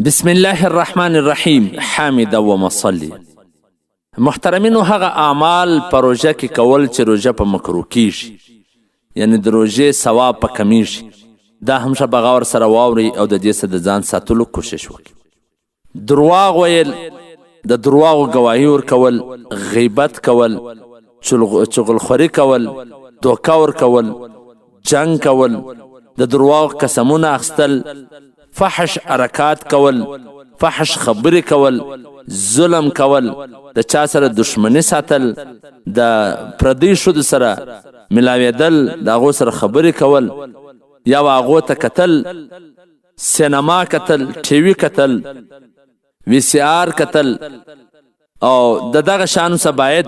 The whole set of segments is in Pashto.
بسم الله الرحمن الرحیم. حامد و مصلی. محترمینو، هغه اعمال په روژه کې کول چې روژه په مکروه کیږي، یعنی د روژې ثواب په کمیږي، دا همشه په غور سره واورئ او د دې څخه د ځان ساتلو کوشش وکړئ. درواغ ویل، د درواغو ګواهي ورکول، غیبت کول، چغلخوري کول، دوکه ورکول، جنګ کول، د درواغ قسمونه اخیستل، فحش حرکات کول، فحش خبرې کول، ظلم کول، د چا سره دشمنی ساتل، د پردیو ښځو سره ملاوېدل، د هغو سره خبرې کول، یا هغو ته کتل، سینما کتل، ټي وي کتل، وی سي آر کتل، او د دغه شانو څخه باید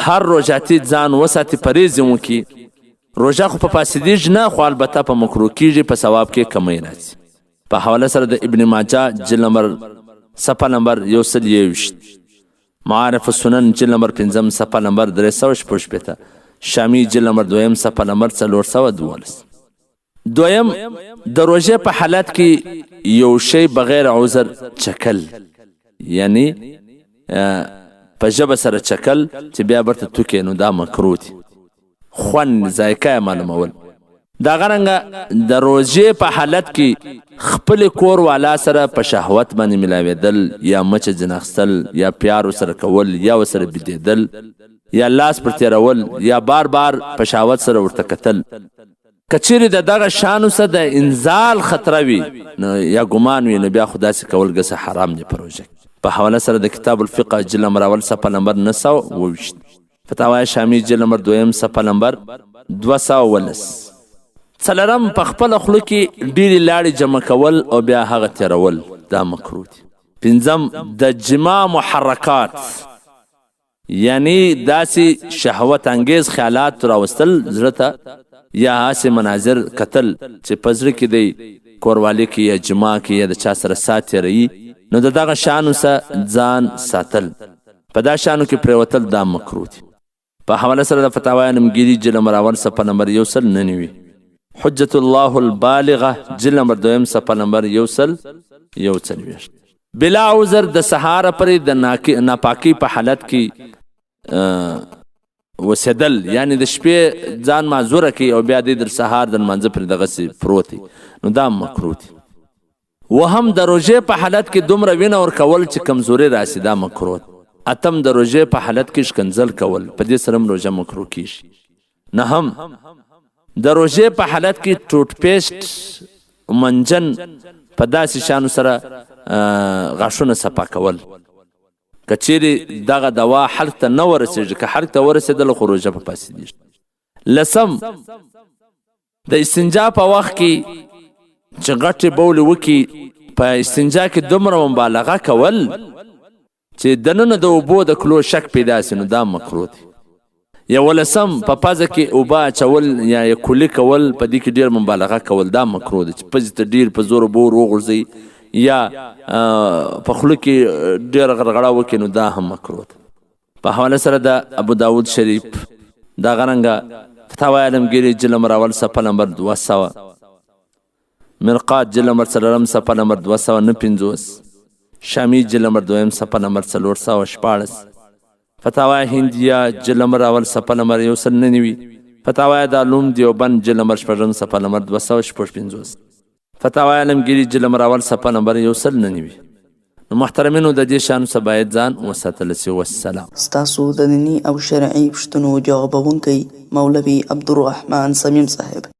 هر روژاتي ځان وساتي، پرهیز یې وکړي. روژه خو په فاسدېږي نه، خو البته په مکروه کېږي، په ثواب کې کمی راځي. په حواله سره د ابن ماجه جلد نمبر صفحه نمبر 121، معارف السنن جلد نمبر 5 صفحه نمبر 316، شامی جلد نمبر 2 صفحه نمبر 412. دویم، د روژې په حالت کې یو شی بغیر عذر چکل، یعنی په ژبه سره چکل چې بیا برته توکې، نو دا مکروه دي. خوند ذایقه معلومول. دا غرنګه د روژې په حالت کې خپل کور والا سره په شهوت باندې ملاوېدل، یا مچ ځنه اخیستل، یا پیار ورسره کول، یا ورسره بېدېدل، یا لاس پر تېرول، یا بار بار په شهوت سره ورته کتل. که چیرې د دغه شانو څخه د انزال خطره وي یا ګمان وي، نو بیا خو داسې کول ګسه حرام دی په روژه کې. په حواله سره د کتاب الفقه جلد نمبر اول صفحه نمبر 920، فتاوی شامی جلد نمبر 2 صفحه نمبر 219. څلورم، په خپله خوله کې ډېرې لاړې جمع کول او بیا هغه تېرول، دا مکروه دي. پنځم، د جماع محرکات، یعنی داسې شهوت انګیز خیالات راوستل زړه ته، یا هاسې مناظر کتل چې په زړه کې دی کوروالي کې یا جماع کې یا د چا سره سات تېروي، نو د دغه شانو څخه ځان ساتل، په دا شانو کې پرېوتل، دا مکروه دي. په حواله سره د فتاوی نمګیری جلد نمبر اول صفحه نمبر 199، حجت الله البالغه جلد نمبر 2 صفحه نمبر 141. بلا عذر د سهار پرې د ناپاکی په حالت کې وسیدل، یعنی د شپې ځان معذوره کوي او بیا د سهار د لمانځه پرې دغسې پروت دی، نو دا مکروه دي. وهم، د روژې په حالت کې دومره وینه ورکول چې کمزوري راسي، دا مکروه ده. اتم، د روژې په حالت کې شکنځل کول، په دې سره هم روژه مکروه کیږي. نهم، د روژې په حالت کې ټوټ پیسټ، منجن، په داسې شانو سره غاښونه صفا کول. که چیرې دغه دوا حلق ته نه ورسېږي، که حلق ته ورسېدله خو روژه په فاسدېږي. لسم، د استنجا په وخت کې چې غټې بولې وکړي، په استنجا کې دومره مبالغه کول چې دننه د اوبو د کلو شک پیدا سي، نو دا مکروه دی. یولسم، په پزه کې اوبه اچول یا کولي کول، په دې کې ډېر مبالغه کول، دا مکروه دی. چې پزې ته ډېر په زور اوبه وغورځوي یا په خوله کې ډېر غرغړه وکړي، نو دا هم مکروه ده. په حواله سره د ابو داود شریف دا غرنګه فتاوی علمګیري جلد نمبر اول صفحه نمبر 200، مرقات جلد نمبر 4 صفحه نمبر 259، شامی جلد نمبر 2 صفحه نمبر 414، فتاوی هندیه جلد نمبر اول صفحه نمبر 199، فتاوی دارالعلوم دیوبند جلد نمبر 6 صفحه نمبر 255، فتاوی علمګیري جلد نمبر اول صفحه نمبر 199. محترمینو، د دې شانو څخه باید ځان وساتل سي. والسلام. ستاسو د دیني او شرعي پوښتنو جوابونکی مولوي عبدالرحمن صمیم صاحب